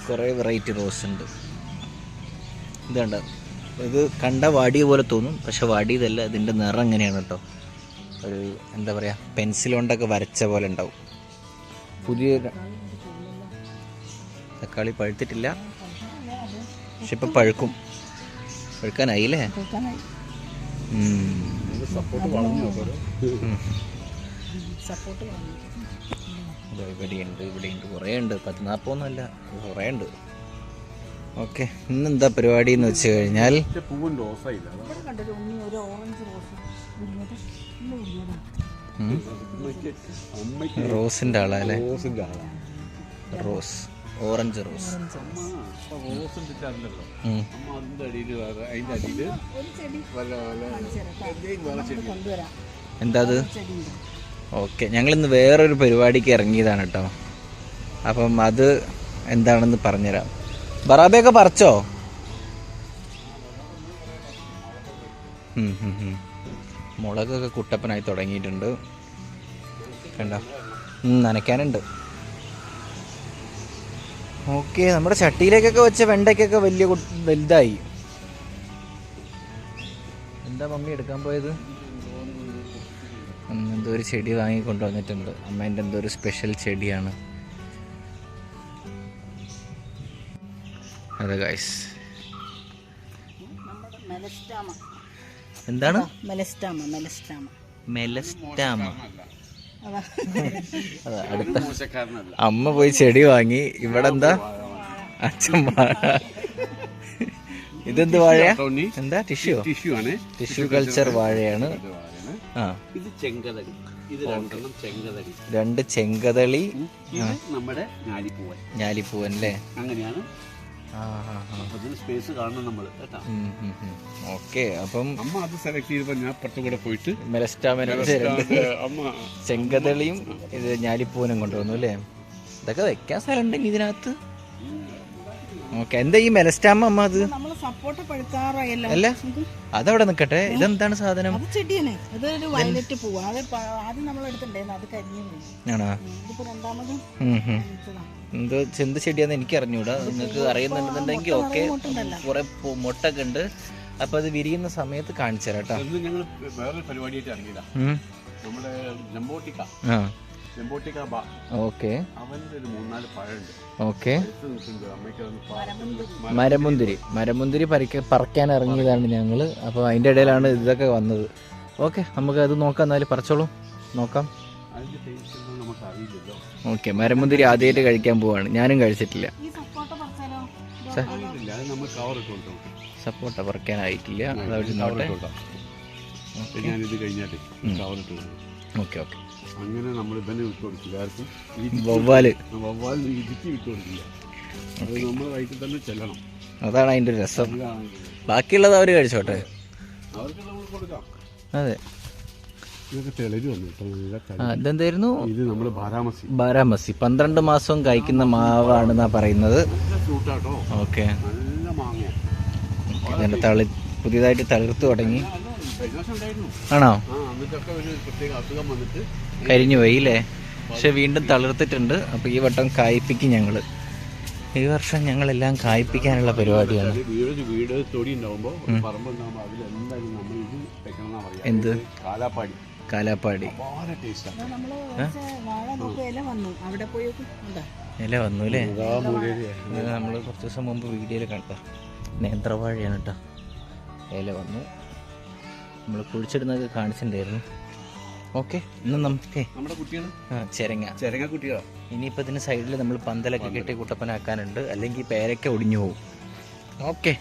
കുറേ variety rose ഉണ്ട്. ഇതുണ്ട, ഇത് കണ്ട വാടിയ പോലെ തോന്നും, പക്ഷെ വാടിയതല്ല. ഇതിൻ്റെ നിറം എങ്ങനെയാണ് കേട്ടോ, ഒരു എന്താ പറയുക, പെൻസിൽ കൊണ്ടൊക്കെ വരച്ച പോലെ ഉണ്ടാവും. പുതിയ തക്കാളി പഴുത്തിട്ടില്ല, പക്ഷെ ഇപ്പം പഴുക്കാനായില്ലേ? ഇവിടെയുണ്ട് കുറേ ഉണ്ട്, 10-40 കുറേ ഉണ്ട്. ഓക്കെ, ഇന്നെന്താ പരിപാടി എന്ന് വെച്ച് കഴിഞ്ഞാൽ റോസിൻ്റെ ആളല്ലേ? Rose, orange rose. എന്താ അത്? ഓക്കെ, ഞങ്ങളിന്ന് വേറൊരു പരിപാടിക്ക് ഇറങ്ങിയതാണ് കേട്ടോ. അപ്പം അത് എന്താണെന്ന് പറഞ്ഞുതരാം. ബറാബയൊക്കെ പറിച്ചോ? മുളകൊക്കെ കുട്ടപ്പനായി തുടങ്ങിയിട്ടുണ്ട്, കണ്ടോ? നനയ്ക്കാനുണ്ട്. ഓക്കെ, നമ്മുടെ ചട്ടിയിലേക്കൊക്കെ വെച്ച വെണ്ടയ്ക്കൊക്കെ വലുതായി. എന്താ മമ്മി എടുക്കാൻ പോയത്? എന്തോ ഒരു ചെടി വാങ്ങിക്കൊണ്ടുവന്നിട്ടുണ്ട്. അമ്മേൻ്റെ എന്തോ ഒരു സ്പെഷ്യൽ ചെടിയാണ് അതെ ഗൈസ്. എന്താണ് മെലസ്റ്റാമ? അടുത്ത അമ്മ പോയി ചെടി വാങ്ങി. ഇവിടെ എന്താ അച്ഛൻ ഇതെന്ത് വാഴയാ? എന്താ ടിഷ്യൂ ആണ്? ടിഷ്യൂ കൾച്ചർ വാഴയാണ്. രണ്ട് ചെങ്കതളി, നമ്മുടെ ഞാലിപ്പൂവൻ അല്ലേ? അങ്ങനെയാണ്. ഓക്കെ, അപ്പം അമ്മ അത് സെലക്ട് ചെയ്തപ്പോ ഞാൻ പുറത്തുകൂടെ പോയിട്ട് മെലസ്റ്റാമിനെ ചെങ്കതളിയും ഇത് ഞാലിപ്പൂവനും കൊണ്ടുവന്നു അല്ലേ? ഇതൊക്കെ വെക്കാൻ സ്ഥലം ഉണ്ടെങ്കിൽ ഇതിനകത്ത്. ഓക്കെ, എന്താ ഈ മെലസ്റ്റാമ അമ്മ? അത് അല്ല, അതവിടെ നിക്കട്ടെ. ഇതെന്താണ് സാധനം? ആണോ? എന്തോ ചെന്ത് ചെടിയാന്ന് എനിക്ക് അറിഞ്ഞൂടാ. നിങ്ങൾക്ക് അറിയുന്നുണ്ടെന്നുണ്ടെങ്കിൽ ഓക്കെ. കുറെ മുട്ടൊക്കെ ഉണ്ട്. അപ്പൊ അത് വിരിയുന്ന സമയത്ത് കാണിച്ചു തരാം കേട്ടോ. Okay, okay. മരമുന്തിരി പറിക്കാൻ ഇറങ്ങിയതാണ് ഞങ്ങള്. അപ്പൊ അതിന്റെ ഇടയിലാണ് ഇതൊക്കെ വന്നത്. ഓക്കെ, നമുക്ക് അത് നോക്കാം. എന്നാലും പറിച്ചോളൂ, നോക്കാം. ഓക്കെ, മരമുന്തിരി ആദ്യമായിട്ട് കഴിക്കാൻ പോവാണ്. ഞാനും കഴിച്ചിട്ടില്ല. സപ്പോട്ട പറിക്കാനായിട്ടില്ല. Okay, okay. അങ്ങനെ നമ്മൾ ഇവനെ വിട്ടുകൊടുക്കില്ല ആർക്കും. വവ്വാലിന് ഇടുക്കി വിട്ടുകൊടുക്കില്ല. നമ്മൾ വൈകിട്ട് തന്നെ ചെല്ലണം. അതാണ് അതിന്റെ രസം. ബാക്കിയുള്ളത് അവര് കഴിച്ചോട്ടെ. അതെ. ഇതെന്തായിരുന്നു? ഇത് നമ്മുടെ ബാരാമസി 12 മാസം കഴിക്കുന്ന മാവാണെന്നാ പറയുന്നത്. ഓക്കെ, പുതിയതായിട്ട് തളിർത്ത് തുടങ്ങി. ആണോ? കരിഞ്ഞു പോയി അല്ലേ? പക്ഷെ വീണ്ടും തളിർത്തിട്ടുണ്ട്. അപ്പൊ ഈ വട്ടം കായ്പിക്കും ഞങ്ങള്. ഈ വർഷം ഞങ്ങളെല്ലാം കായ്പിക്കാനുള്ള പരിപാടിയാണ്. എന്ത്? കാലാപ്പാടി ഇല വന്നു അല്ലേ? നമ്മള് കുറച്ച് ദിവസം മുമ്പ് വീഡിയോയിൽ കണ്ട നേന്ത്രവാഴയാണ് കേട്ടോ. ഇല വന്നു. നമ്മൾ കുഴിച്ചിടുന്നതൊക്കെ കാണിച്ചിട്ടുണ്ടായിരുന്നു. ഓക്കെ, ഇന്ന് നമുക്ക് ചെരങ്ങ കുട്ടികളോ. ഇനിയിപ്പോൾ ഇതിന് സൈഡിൽ നമ്മൾ പന്തലൊക്കെ കെട്ടി കുട്ടപ്പനാക്കാനുണ്ട്, അല്ലെങ്കിൽ പേരൊക്കെ ഒടിഞ്ഞു പോകും. ഓക്കെ,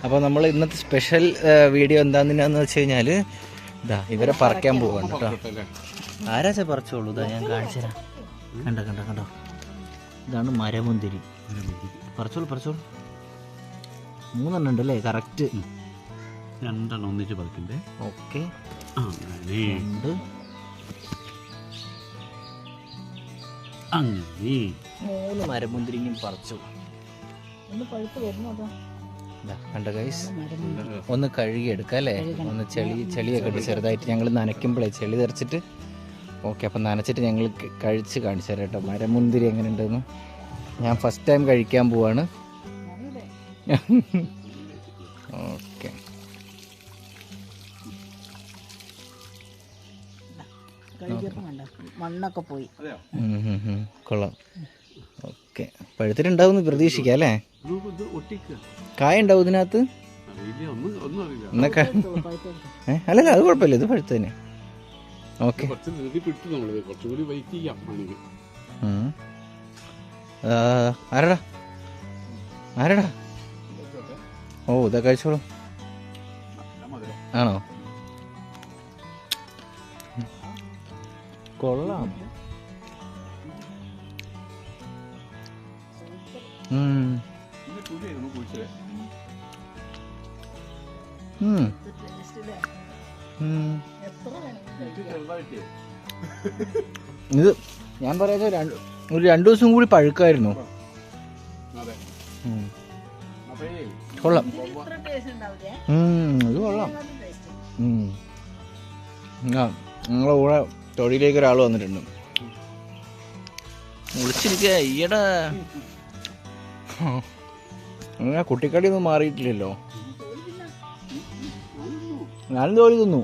അപ്പോൾ നമ്മൾ ഇന്നത്തെ സ്പെഷ്യൽ വീഡിയോ എന്താണെന്ന് വെച്ച് കഴിഞ്ഞാൽ ഇതാ ഇവരെ പറിക്കാൻ പോവാണ് കേട്ടോ. ആരാച്ചാ പറിച്ചോളൂ. ഇതാ ഞാൻ കാണിച്ചു തരാം. കണ്ടോ, ഇതാണ് മരമുന്തിരി. പറിച്ചോളൂ. 3 ഉണ്ട് അല്ലേ? കറക്റ്റ് 2 ഒന്നിച്ച് പറിക്കണ്ടേ? ഓക്കെ, 2 അങ്ങനെ 3 മരമുന്തിരിയും പറിച്ചു. കണ്ടോ ഗൈസ്, ഒന്ന് കഴുകി എടുക്കാം അല്ലേ? ഒന്ന് ചെളിയൊക്കെ ഇട്ട് ചെറുതായിട്ട് ഞങ്ങൾ നനയ്ക്കുമ്പോഴേ ചെളി തെറിച്ചിട്ട് ഓക്കെ, അപ്പം നനച്ചിട്ട് ഞങ്ങൾ കഴിച്ച് കാണിച്ചു തരാം കേട്ടോ മരമുന്തിരി എങ്ങനെ ഉണ്ടെന്ന്. ഞാൻ ഫസ്റ്റ് ടൈം കഴിക്കാൻ പോവാണ്. ഓക്കെ, മണ്ണൊക്കെ പോയി. കൊള്ളാം. ഓക്കെ, പഴുത്തിട്ടുണ്ടാവും പ്രതീക്ഷിക്കാം അല്ലേ? കായ ഉണ്ടാവും ഇതിനകത്ത്? അല്ലല്ല, അത് കുഴപ്പമില്ല, ഇത് പഴുത്ത് തന്നെ. ഓക്കെ, ആരടാ ആരടാ? ഓ, ഇതാ കഴിച്ചോളൂ. ആണോ? കൊള്ളാം. ഇത് ഞാൻ പറയാ ഒരു 2 ദിവസം കൂടി പഴുക്കായിരുന്നു. കൊള്ളാം, ഇത് കൊള്ളാം. നിങ്ങളെ കൂടെ തൊഴിലേക്ക് ഒരാൾ വന്നിട്ടുണ്ട്. വിളിച്ചിരിക്കുക ഈയിടെ അങ്ങനെ കുട്ടിക്കളിയൊന്നും മാറിയിട്ടില്ലല്ലോ. ഞാനും തോന്നി തിന്നു.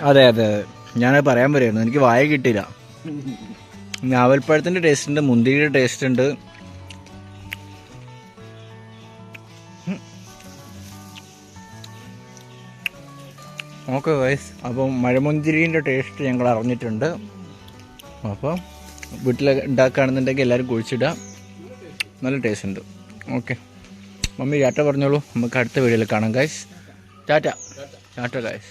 അതെ അതെ, ഞാനത് പറയാൻ പറയായിരുന്നു, എനിക്ക് വായ കിട്ടിയില്ല. ഞാവൽപ്പഴത്തിൻ്റെ ടേസ്റ്റ് ഉണ്ട്, മുന്തിരിയുടെ ടേസ്റ്റ് ഉണ്ട്. ഓക്കെ ഗൈസ്, അപ്പം മഴമുന്തിരീൻ്റെ ടേസ്റ്റ് ഞങ്ങൾ അറിഞ്ഞിട്ടുണ്ട്. അപ്പം വീട്ടിൽ ഉണ്ടാക്കുകയാണെന്നുണ്ടെങ്കിൽ എല്ലാവരും കുഴിച്ചിടുക, നല്ല ടേസ്റ്റ് ഉണ്ട്. ഓക്കെ, മമ്മി ടാറ്റ പറഞ്ഞോളൂ, നമുക്ക് അടുത്ത വീഡിയോയിൽ കാണാം ഗൈസ്. ടാറ്റ ടാറ്റ ഗൈസ്.